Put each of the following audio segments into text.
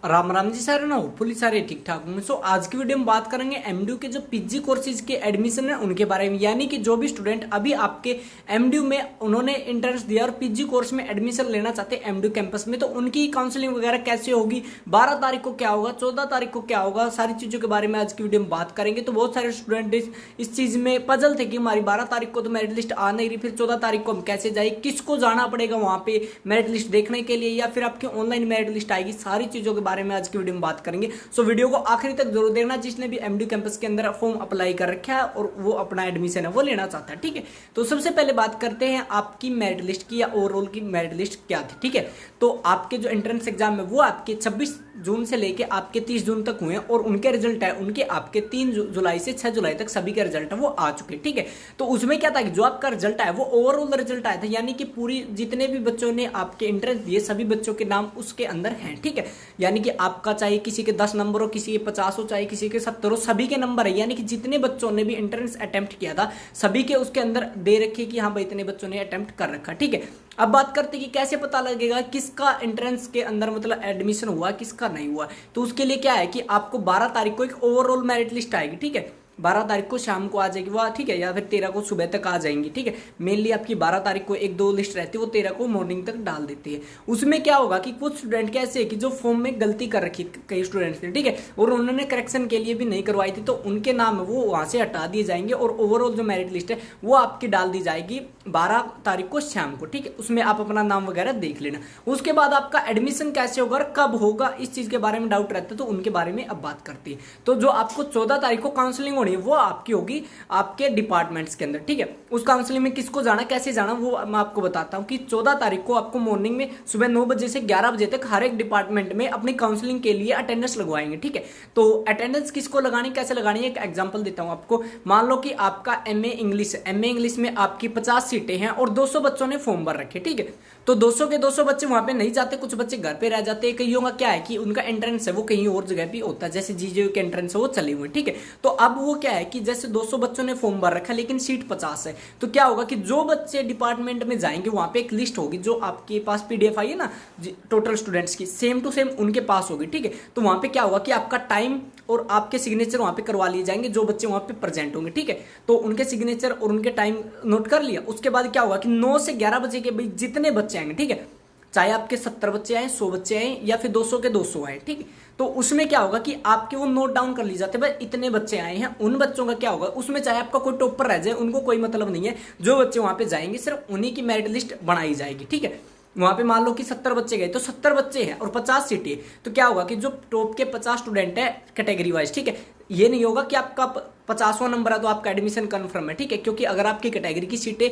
Ram Ram ji sir ना hopefully सारे ठीक ठाक होंगे। सो आज की वीडियो में बात करेंगे एमडीयू के जो पीजी कोर्सेज के एडमिशन है उनके बारे में, यानी कि जो भी स्टूडेंट अभी आपके एमडीयू में उन्होंने एंट्रेंस दिया और पीजी कोर्स में एडमिशन लेना चाहते हैं एमडीयू कैंपस में, तो उनकी काउंसलिंग वगैरह कैसे होगी, 12 तारीख को क्या होगा, 14 तारीख को क्या होगा, सारी चीजों के बारे में आज की वीडियो में बात करेंगे। तो बहुत सारे स्टूडेंट इस चीज में पजल थे कि हमारी 12 तारीख को तो मेरिट लिस्ट आ नहीं रही, फिर 14 तारीख को हम कैसे जाए, किसको जाना पड़ेगा वहां पे मेरिट लिस्ट देखने के लिए, या फिर आपकी ऑनलाइन मेरिट लिस्ट आएगी, सारी चीजों के बारे में आज की वीडियो में बात करेंगे। सो वीडियो को आखिरी तक जरूर देखना जिसने भी एमडी कैंपस के अंदर फॉर्म अप्लाई कर रखा है और वो अपना एडमिशन है वो लेना चाहता है। ठीक है, तो सबसे पहले बात करते हैं आपकी मेरिट लिस्ट की या ओवरऑल की मेरिट लिस्ट क्या थी। ठीक है, तो आपके जो एंट्रेंस एग्जाम है वो आपके 26 जून से लेके आपके 30 जून तक हुए और उनके रिजल्ट है उनके आपके 3 जुलाई से 6 जुलाई तक सभी के रिजल्ट है वो आ चुके। ठीक है, तो उसमें क्या था कि जो आपका रिजल्ट आया वो ओवरऑल रिजल्ट आया था, यानी कि पूरी जितने भी बच्चों ने आपके एंट्रेंस दिए सभी बच्चों के नाम उसके अंदर हैं। ठीक है, यानी कि आपका चाहे किसी के 10 नंबर हो, किसी के 50 हो, चाहे किसी के 70 हो, सभी के नंबर है, यानी कि जितने बच्चों ने भी एंट्रेंस अटेम्प्ट किया था सभी के उसके अंदर दे रखे कि हाँ भाई इतने बच्चों ने अटेम्प्ट कर रखा। ठीक है, अब बात करते हैं कि कैसे पता लगेगा किसका एंट्रेंस के अंदर मतलब एडमिशन हुआ किसका नहीं हुआ। तो उसके लिए क्या है कि आपको 12 तारीख को एक ओवरऑल मेरिट लिस्ट आएगी। ठीक है, 12 तारीख को शाम को आ जाएगी वो, ठीक है, या फिर 13 को सुबह तक आ जाएंगी। ठीक है, मेनली आपकी 12 तारीख को एक दो लिस्ट रहती है वो 13 को मॉर्निंग तक डाल देती है। उसमें क्या होगा कि कुछ स्टूडेंट कैसे है कि जो फॉर्म में गलती कर रखी कई स्टूडेंट्स ने, ठीक है, और उन्होंने करेक्शन के लिए भी नहीं करवाई थी, तो उनके नाम वो वहां से हटा दिए जाएंगे और ओवरऑल जो मेरिट लिस्ट है वो आपकी डाल दी जाएगी 12 तारीख को शाम को। ठीक है, उसमें आप अपना नाम वगैरह देख लेना। उसके बाद आपका एडमिशन कैसे होगा और कब होगा इस चीज के बारे में डाउट रहता है, तो उनके बारे में अब बात करते हैं। तो जो आपको 14 तारीख को काउंसलिंग होनी है वो आपकी होगी आपके डिपार्टमेंट्स के अंदर। ठीक है, उस काउंसलिंग में किसको जाना कैसे जाना वो मैं आपको बताता हूं कि 14 तारीख को आपको मॉर्निंग में सुबह 9 बजे से 11 बजे तक हर एक डिपार्टमेंट में अपनी काउंसलिंग के लिए अटेंडेंस लगवाएंगे। ठीक है, तो अटेंडेंस किसको लगानी कैसे लगानी है एक एग्जांपल देता हूं आपको। मान लो कि आपका एमए इंग्लिश में आपकी 50 सीटें हैं और 200 बच्चों ने फॉर्म भर रखे। ठीक है, तो 200 के 200 बच्चे वहां पे नहीं जाते, कुछ बच्चे घर पे रह जाते हैं। कईयों का क्या है कि उनका एंट्रेंस है वो कहीं और जगह भी होता है, जैसे जीजे के एंट्रेंस है वो चले हुए। ठीक है, तो अब वो क्या है कि जैसे 200 बच्चों ने फॉर्म भर रखा लेकिन सीट 50 है, तो क्या होगा कि जो बच्चे डिपार्टमेंट में जाएंगे वहां पे एक लिस्ट होगी, जो आपके पास पीडीएफ आई है ना टोटल स्टूडेंट्स की, सेम टू सेम उनके पास होगी। ठीक है, तो वहां पे क्या होगा कि आपका टाइम और आपके सिग्नेचर वहां पे करवा लिए जाएंगे जो बच्चे वहां पे प्रेजेंट होंगे। ठीक है, तो उनके सिग्नेचर और उनके टाइम नोट कर लिया। उसके बाद क्या होगा कि 9 से 11 बजे के बीच जितने बच्चे आएंगे, ठीक है, चाहे आपके 70 बच्चे आए, 100 बच्चे आए या फिर 200 के 200 आए, ठीक है, तो उसमें क्या होगा कि आपके वो नोट डाउन कर ली जाते हैं भाई इतने बच्चे आए हैं। उन बच्चों का क्या होगा, उसमें चाहे आपका कोई टॉपर रह जाए उनको कोई मतलब नहीं है, जो बच्चे वहां पे जाएंगे सिर्फ उन्हीं की मेरिट लिस्ट बनाई जाएगी। ठीक है, वहां पे मान लो कि 70 बच्चे गए तो 70 बच्चे हैं और 50 सीटें, तो क्या होगा कि जो टॉप के 50 स्टूडेंट है कैटेगरी वाइज, ठीक है, ये नहीं होगा कि आपका 50वां नंबर है तो आपका एडमिशन कंफर्म है। ठीक है, क्योंकि अगर आपकी कैटेगरी की सीटें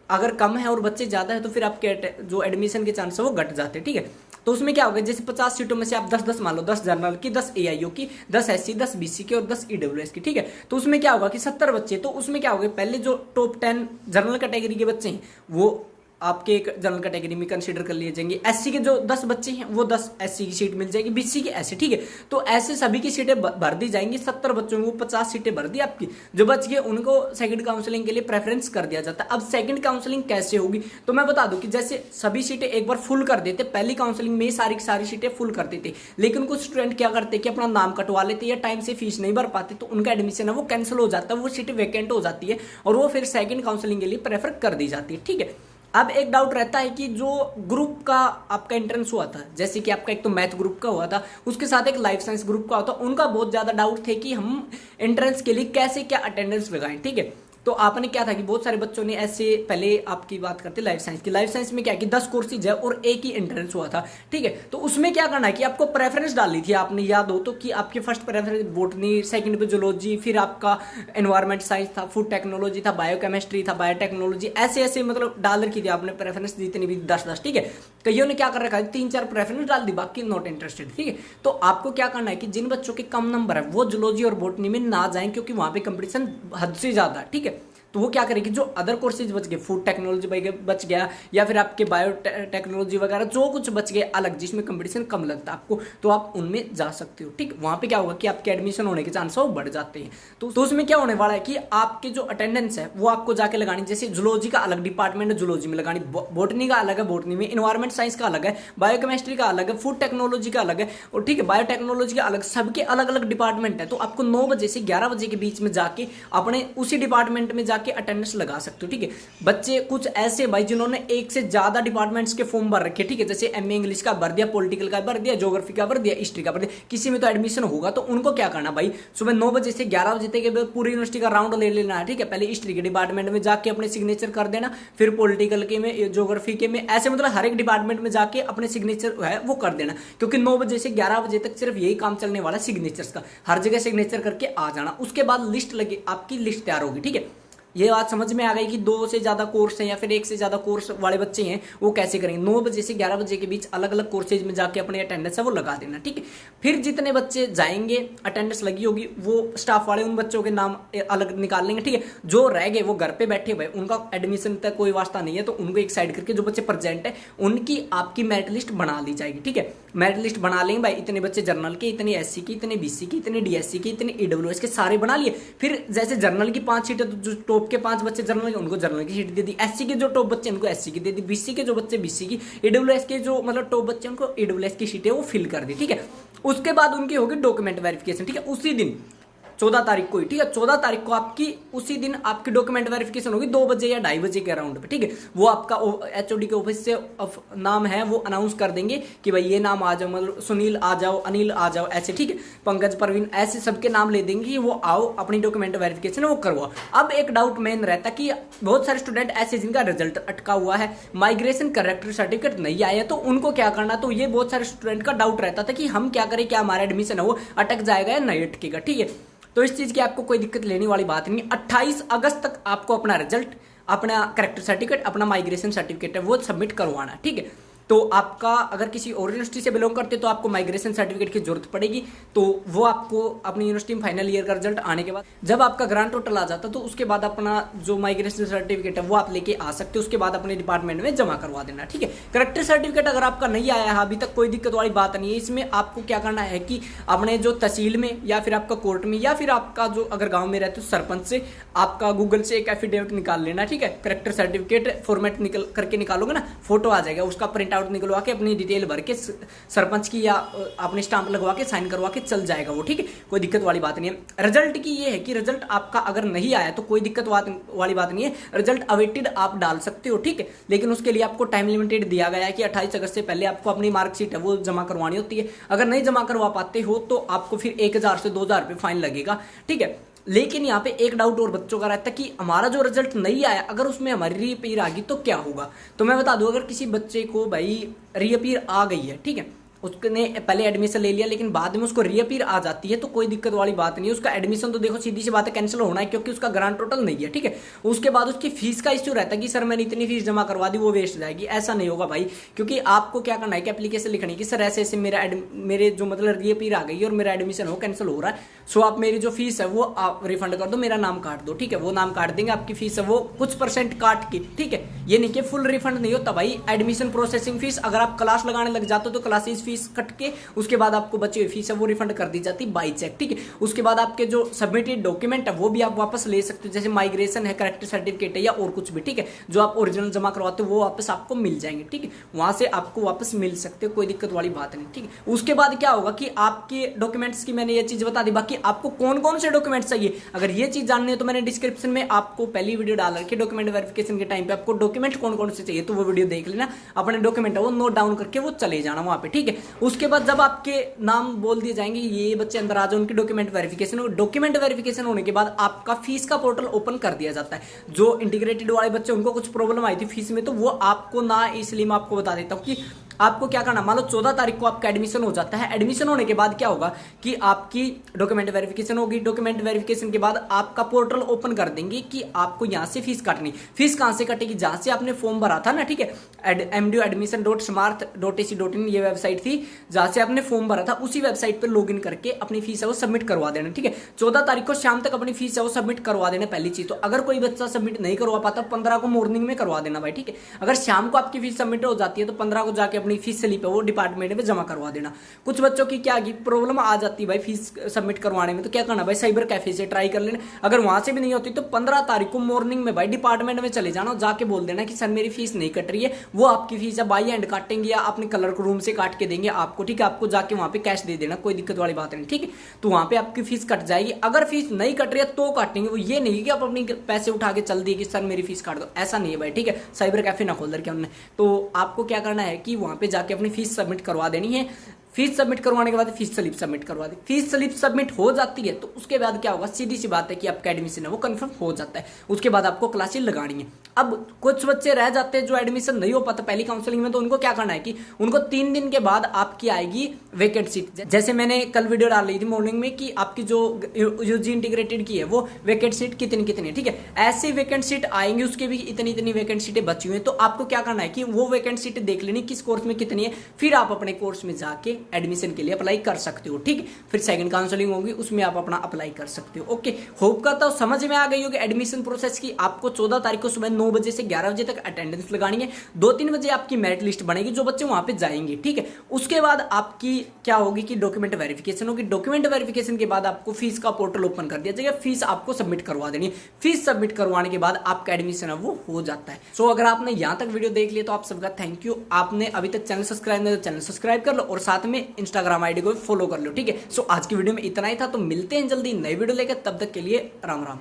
अगर कम है और बच्चे ज्यादा है तो फिर आपके जो एडमिशन के चांस है वो घट जाते हैं। ठीक है, तो उसमें क्या होगा जैसे 50 सीटों में से आप 10-10 मान लो, 10 जनरल की, 10 एआईओ की, 10 एससी, 10 बीसी की और 10 ईडब्ल्यूएस की। ठीक है, तो उसमें क्या होगा कि 70 बच्चे, तो उसमें क्या होगा पहले जो टॉप 10 जनरल कैटेगरी के बच्चे हैं वो आपके एक जनरल कैटेगरी में कंसीडर कर लिए जाएंगे। एससी के जो 10 बच्चे हैं वो 10 एससी की सीट मिल जाएगी, बीसी की ऐसे। ठीक है, तो ऐसे सभी की सीटें भर दी जाएंगी। 70 बच्चों में वो 50 सीटें भर दी आपकी, जो बच गए उनको सेकंड काउंसलिंग के लिए प्रेफरेंस कर दिया जाता है। अब सेकंड काउंसलिंग कैसे होगी तो मैं बता दूं कि जैसे सभी सीटें एक बार फुल कर देते, पहली काउंसलिंग में सारी की सारी सीटें फुल कर देते, लेकिन कुछ स्टूडेंट क्या करते कि अपना नाम कटवा लेते या टाइम से फीस नहीं भर पाते, तो उनका एडमिशन है वो कैंसिल हो जाता है, वो सीटें वैकेंट हो जाती है और वो फिर सेकंड काउंसलिंग के लिए प्रेफर कर दी जाती है। ठीक है, अब एक डाउट रहता है कि जो ग्रुप का आपका एंट्रेंस हुआ था, जैसे कि आपका एक तो मैथ ग्रुप का हुआ था, उसके साथ एक लाइफ साइंस ग्रुप का हुआ था, उनका बहुत ज्यादा डाउट थे कि हम एंट्रेंस के लिए कैसे क्या अटेंडेंस लगाएं। ठीक है, तो आपने क्या था कि बहुत सारे बच्चों ने ऐसे, पहले आपकी बात करते लाइफ साइंस की, लाइफ साइंस में क्या कि 10 कोर्सेज है और एक ही एंट्रेंस हुआ था। ठीक है, तो उसमें क्या करना है कि आपको प्रेफरेंस डालनी थी, आपने याद हो तो, कि आपकी फर्स्ट प्रेफरेंस बॉटनी, सेकंड पे जूलॉजी, फिर आपका एनवायरमेंट साइंस था, फूड टेक्नोलॉजी था, बायोकेमिस्ट्री था, बायोटेक्नोलॉजी, ऐसे ऐसे मतलब डाल रखी थी आपने प्रेफरेंस जितनी भी 10-10। ठीक है, कईयों ने क्या कर रखा है 3-4 प्रेफरेंस डाल दी, बाकी नॉट इंटरेस्टेड। ठीक है, तो आपको क्या करना है कि जिन बच्चों के कम नंबर है वो जूलॉजी और बॉटनी में ना जाए, क्योंकि वहां पे कंपटीशन हद से ज्यादा है। ठीक है, तो वो क्या करेगी, जो अदर कोर्सेज बच गए, फूड टेक्नोलॉजी बच गया या फिर आपके बायो टेक्नोलॉजी वगैरह जो कुछ बच गए अलग, जिसमें कंपटीशन कम लगता है आपको, तो आप उनमें जा सकते हो। ठीक, वहां पे क्या होगा कि आपके एडमिशन होने के चांस वो बढ़ जाते हैं। तो उसमें क्या होने वाला है कि आपके जो अटेंडेंस है वो आपको जाके लगानी, जैसे जूलॉजी का अलग डिपार्टमेंट है जूलॉजी में लगानी, बॉटनी का अलग है बॉटनी में, इन्वायरमेंट साइंस का अलग है, बायोकेमिस्ट्री का अलग है, फूड टेक्नोलॉजी का अलग है, और ठीक है बायोटेक्नोलॉजी का अलग, सबके अलग अलग डिपार्टमेंट है। तो आपको 9 बजे से 11 बजे के बीच में जाके अपने उसी डिपार्टमेंट में जाके अटेंडेंस लगा सकते हो। ठीक है, बच्चे कुछ ऐसे भाई जिन्होंने एक से ज्यादा डिपार्टमेंट्स के फॉर्म भर रखे, ठीक है, जैसे एमए इंग्लिश का भर दिया, पॉलिटिकल का भर दिया, ज्योग्राफी का भर दिया, हिस्ट्री का भर दिया, किसी में तो एडमिशन होगा, तो उनको क्या करना भाई, सुबह 9 बजे से 11 बजे तक पूरी यूनिवर्सिटी का राउंड ले लेना है। ठीक है, पहले हिस्ट्री के डिपार्टमेंट में जाके अपने सिग्नेचर कर देना, फिर पॉलिटिकल के में, ज्योग्राफी के में, ऐसे मतलब हर एक डिपार्टमेंट में जाके अपने सिग्नेचर है वो कर देना, क्योंकि 9 बजे से 11 बजे तक सिर्फ यही काम चलने वाला सिग्नेचर्स का, हर जगह सिग्नेचर करके आ जाना। उसके बाद लिस्ट लगे, आपकी लिस्ट तैयार होगी। ठीक है, ये बात समझ में आ गई कि 2 से ज्यादा कोर्स हैं या फिर 1 से ज्यादा कोर्स वाले बच्चे हैं वो कैसे करेंगे। 9 बजे से 11 बजे के बीच अलग अलग कोर्सेज में जाके अपने अटेंडेंस है वो लगा देना। ठीक है, फिर जितने बच्चे जाएंगे अटेंडेंस लगी होगी वो स्टाफ वाले उन बच्चों के नाम अलग निकाल लेंगे। ठीक है, जो रह गए वो घर पे बैठे हुए, उनका एडमिशन तक कोई वास्ता नहीं है, तो उनको एक साइड करके जो बच्चे प्रेजेंट है उनकी आपकी मेरिट लिस्ट बना ली जाएगी। ठीक है, मेरिट लिस्ट बना लेंगे भाई, इतने बच्चे जनरल के, इतने एससी की, इतने बीसी की, इतने डीएससी की, इतने ईडब्ल्यूएस के, सारे बना लिए। फिर जैसे जनरल की 5 सीटें, तो जो टॉप के 5 बच्चे जनरल के उनको जनरल की सीट दे दी, एससी के जो टॉप बच्चे उनको एससी की दे दी, बीसी के जो बच्चे बीसी की, ईडब्ल्यूएस के जो मतलब टॉप बच्चे उनको ईडब्ल्यूएस की सीटें वो फिल कर दी। ठीक है, उसके बाद उनकी होगी डॉक्यूमेंट वेरिफिकेशन। ठीक है, उसी दिन 14 तारीख को ही, ठीक है, 14 तारीख को आपकी उसी दिन आपकी डॉक्यूमेंट वेरिफिकेशन होगी 2 बजे या 2:30 बजे के अराउंड पे। ठीक है, वो आपका एचओडी के ऑफिस से नाम है वो अनाउंस कर देंगे कि भाई ये नाम आ जाओ, मतलब सुनील आ जाओ, अनिल आ जाओ, ऐसे। ठीक है, पंकज, परवीन, ऐसे सबके नाम ले देंगे कि वो आओ अपनी डॉक्यूमेंट वेरिफिकेशन वो करवाओ। अब एक डाउट मेन रहता कि बहुत सारे स्टूडेंट ऐसे जिनका रिजल्ट अटका हुआ है, माइग्रेशन करेक्टर सर्टिफिकेट नहीं आया, तो उनको क्या करना। तो ये बहुत सारे स्टूडेंट का डाउट रहता था कि हम क्या करें, क्या हमारा एडमिशन है वो अटक जाएगा या नहीं अटकेगा। ठीक है, तो इस चीज की आपको कोई दिक्कत लेने वाली बात नहीं। 28 अगस्त तक आपको अपना रिजल्ट, अपना करेक्टर सर्टिफिकेट, अपना माइग्रेशन सर्टिफिकेट है वो सबमिट करवाना है। ठीक है, तो आपका अगर किसी और यूनिवर्सिटी से बिलोंग करते तो आपको माइग्रेशन सर्टिफिकेट की जरूरत पड़ेगी, तो वो आपको अपनी यूनिवर्सिटी में फाइनल ईयर का रिजल्ट आने के बाद जब आपका ग्रांड टोटल आ जाता तो उसके बाद अपना जो माइग्रेशन सर्टिफिकेट है वो आप लेके आ सकते हो, उसके बाद अपने डिपार्टमेंट में जमा करवा देना। ठीक है, करेक्टर सर्टिफिकेट अगर आपका नहीं आया है अभी तक कोई दिक्कत वाली बात नहीं है। इसमें आपको क्या करना है कि अपने जो तहसील में या फिर आपका कोर्ट में या फिर आपका जो अगर गाँव में रहते हो सरपंच से आपका गूगल से एक एफिडेविट निकाल लेना। ठीक है, करेक्टर सर्टिफिकेट फॉर्मेट निकल करके निकालोगे ना, फोटो आ जाएगा, उसका प्रिंट आउट निकलवा के अपनी डिटेल भर के सरपंच की या अपने स्टाम्प लगवा के साइन करवा के चल जाएगा वो। ठीक है, कोई दिक्कत वाली बात नहीं है। रिजल्ट की ये है कि रिजल्ट आपका अगर नहीं आया तो कोई दिक्कत वाली बात नहीं है, रिजल्ट अवेटेड आप डाल सकते हो। ठीक है, लेकिन उसके लिए आपको टाइम लिमिटेड दिया गया है कि 28 अगस्त से पहले आपको अपनी मार्कशीट है वो जमा करवानी होती है। अगर नहीं जमा करवा पाते हो तो आपको फिर 1000 से 2000 रुपये फाइन लगेगा। ठीक है, लेकिन यहाँ पे एक डाउट और बच्चों का रहता है कि हमारा जो रिजल्ट नहीं आया अगर उसमें हमारी रीअपीयर आ गई तो क्या होगा। तो मैं बता दूं, अगर किसी बच्चे को भाई रीअपीयर आ गई है, ठीक है, उसने पहले एडमिशन ले लिया लेकिन बाद में उसको रीअपीयर आ जाती है तो कोई दिक्कत वाली बात नहीं है। उसका एडमिशन तो देखो सीधी सी बात है कैंसिल होना है क्योंकि उसका ग्रांड टोटल नहीं है। ठीक है, उसके बाद उसकी फीस का इश्यू रहता है कि सर मैंने इतनी फीस जमा करवा दी वो वेस्ट जाएगी। ऐसा नहीं होगा भाई, क्योंकि आपको क्या करना है कि एप्लीकेशन लिखनी कि सर ऐसे ऐसे मेरे जो मतलब रीअपीयर आ गई और मेरा एडमिशन हो कैंसिल हो रहा है, सो आप मेरी जो फीस है वो आप रिफंड कर दो, मेरा नाम काट दो। ठीक है, वो नाम काट देंगे, आपकी फीस है वो कुछ % काट के। ठीक है, ये नहीं कि फुल रिफंड नहीं होता भाई। एडमिशन प्रोसेसिंग फीस अगर आप क्लास लगाने लग जाते हो तो क्लासेस फीस कट के उसके बाद आपको बची हुई फीस है वो रिफंड कर दी जाती बाई चेक। ठीक है, उसके बाद आपके जो सबमिटेड डॉक्यूमेंट है वो भी आप वापस ले सकते हो, जैसे माइग्रेशन है, करेक्टर सर्टिफिकेट है या और कुछ भी। ठीक है, जो आप ओरिजिनल जमा करवाते हो वो वापस आपको मिल जाएंगे। ठीक है, वहां से आपको वापस मिल सकते हो, कोई दिक्कत वाली बात नहीं। ठीक है, उसके बाद क्या होगा कि आपके डॉक्यूमेंट्स की मैंने ये चीज बता दी। बाकी आपको कौन कौन से डॉक्यूमेंट्स चाहिए अगर ये चीज जाननी है तो मैंने डिस्क्रिप्शन में आपको पहली वीडियो डाल रखी है डॉक्यूमेंट वेरिफिकेशन के टाइम पे आपको डॉक्यूमेंट कौन कौन से चाहिए, तो वो वीडियो देख लेना, अपने डॉक्यूमेंट है वो नोट डाउन करके वो चले जाना वहां पे। ठीक है, उसके बाद जब आपके नाम बोल दिए जाएंगे ये बच्चे अंदर आ जाओ, उनकी डॉक्यूमेंट वेरिफिकेशन होने के बाद आपका फीस का पोर्टल ओपन कर दिया जाता है। जो इंटीग्रेटेड वाले बच्चे उनको कुछ प्रॉब्लम आई थी फीस में तो वो आपको ना, इसलिए मैं आपको बता देता हूँ कि आपको क्या करना, मान लो 14 तारीख को आपका एडमिशन हो जाता है। एडमिशन होने के बाद क्या होगा कि आपकी डॉक्यूमेंट वेरिफिकेशन होगी, डॉक्यूमेंट वेरिफिकेशन के बाद आपका पोर्टल ओपन कर देंगे कि आपको यहां से फीस काटनी। फीस कहां से कटेगी, जहां से आपने फॉर्म भरा था ना, ठीक है, mdu.admission.smart.ac.in ये वेबसाइट थी जहां से आपने फॉर्म भरा था, उसी वेबसाइट पर लॉगिन करके अपनी फीस है वो सबमिट करवा देना। ठीक है, 14 तारीख को शाम तक अपनी फीस है वो सबमिट करवा देना पहली चीज। तो अगर कोई बच्चा सबमिट नहीं करवा पाता 15 को मॉर्निंग में करवा देना भाई। ठीक है, अगर शाम को आपकी फीस सबमिट हो जाती है तो 15 को जाके अपनी फीस स्लिप है वो डिपार्टमेंट में जमा करवा देना। कुछ बच्चों की क्या प्रॉब्लम आ जाती है भाई फीस सबमिट करवाने में, तो क्या करना भाई, साइबर कैफे से ट्राई कर लेना। अगर वहां से भी नहीं होती तो 15 तारीख को मॉर्निंग में भाई डिपार्टमेंट में चले जाना, जाके बोल देना कि सर मेरी फीस नहीं कट रही है। वो आपकी फीस है बाई हैंड काटेंगे या अपने कलर को रूम से काट के देंगे आपको। ठीक है, आपको जाके वहां पे कैश दे देना, कोई दिक्कत वाली बात नहीं। ठीक है, तो वहां पे आपकी फीस कट जाएगी। अगर फीस नहीं कट रही है तो काटेंगे, वो ये नहीं कि आप अपनी पैसे उठा के चल दिए कि सर मेरी फीस काट दो, ऐसा नहीं है भाई। ठीक है, साइबर कैफे ना खोल रखे हमने। तो आपको क्या करना है कि वहां पे जाके अपनी फीस सबमिट करवा देनी है। फीस सबमिट करवाने के बाद फीस स्लिप सबमिट करवा दी। फीस स्लिप सबमिट हो जाती है तो उसके बाद क्या होगा, सीधी सी बात है कि आपका एडमिशन है वो कंफर्म हो जाता है। उसके बाद आपको क्लासेस लगानी है। अब कुछ बच्चे रह जाते हैं जो एडमिशन नहीं हो पाता पहली काउंसलिंग में, तो उनको क्या करना है कि उनको 3 दिन के बाद आपकी आएगी वेकेंट सीट। जैसे मैंने कल वीडियो डाल रही थी मॉर्निंग में कि आपकी जो यूजी इंटीग्रेटेड की है वो वेकेंट सीट कितनी कितनी। ठीक है, ऐसे वेकेंट सीट आएंगे, उसके भी इतनी इतनी वेकेंट सीटें बची हुई हैं। तो आपको क्या करना है कि वो वेकेंट सीट देख लेनी किस कोर्स में कितनी है, फिर आप अपने कोर्स में जाके एडमिशन के लिए अप्लाई कर सकते हो। ठीक, फिर सेकंड काउंसलिंग होगी उसमें आप अपना अप्लाई कर सकते हो। ओके, होप करता हूं समझ में आ गई होगी एडमिशन प्रोसेस की। आपको 14 तारीख को सुबह 9 बजे से 11 बजे तक अटेंडेंस लगानी है। 2-3 बजे आपकी मेरिट लिस्ट बनेगी जो बच्चे वहां पे जाएंगे। ठीक है, उसके बाद आपकी क्या होगी कि डॉक्यूमेंट वेरिफिकेशन होगी। डॉक्यूमेंट वेरिफिकेशन के बाद आपको फीस का पोर्टल ओपन कर दिया जाएगा, फीस आपको सबमिट करवा देनी है। फीस सबमिट करवाने के बाद आपका एडमिशन है वो हो जाता है। सो अगर आपने यहां तक वीडियो देख लिया तो आप सबका थैंक यू। आपने अभी तक चैनल सब्सक्राइब नहीं तो चैनल सब्सक्राइब कर लो और साथ में इंस्टाग्राम आईडी को फॉलो कर लो। ठीक है, सो आज की वीडियो में इतना ही था, तो मिलते हैं जल्दी नई वीडियो लेकर, तब तक के लिए राम राम।